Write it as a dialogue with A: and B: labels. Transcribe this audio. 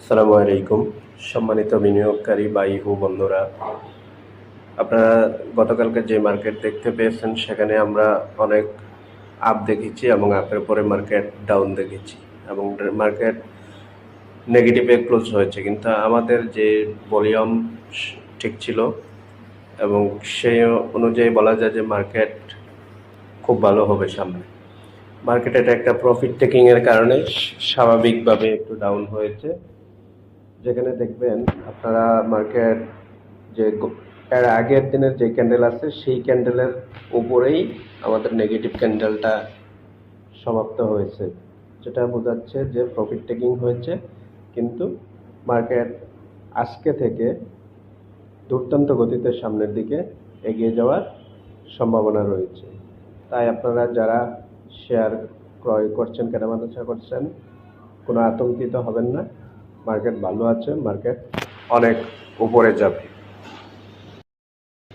A: আসসালামু আলাইকুম। সম্মানিত বিনিয়োগকারী ভাই ও বন্ধুরা, আপনারা গতকালকে যে মার্কেট দেখতে পেয়েছেন সেখানে আমরা অনেক আপ দেখেছি এবং আপের পরে মার্কেট ডাউন দেখেছি এবং মার্কেট নেগেটিভে ক্লোজ হয়েছে, কিন্তু আমাদের যে ভলিউম ঠিক ছিল এবং সেই অনুযায়ী বলা যায় যে মার্কেট খুব ভালো হবে সামনে। মার্কেট এটা একটা প্রফিট টেকিংয়ের কারণে স্বাভাবিকভাবে একটু ডাউন হয়েছে, যেখানে দেখবেন আপনারা মার্কেট যে এর আগের দিনের যে ক্যান্ডেল আছে সেই ক্যান্ডেলের উপরেই আমাদের নেগেটিভ ক্যান্ডেলটা সমাপ্ত হয়েছে, যেটা বোঝাচ্ছে যে প্রফিট টেকিং হয়েছে। কিন্তু মার্কেট আজকে থেকে দুর্দান্ত গতিতে সামনের দিকে এগিয়ে যাওয়ার সম্ভাবনা রয়েছে। তাই আপনারা যারা শেয়ার ক্রয় করছেন, কেনাবেচা করছেন, কোনো আতঙ্কিত হবেন না। মার্কেট ভালো আছে, মার্কেট অনেক উপরে যাবে।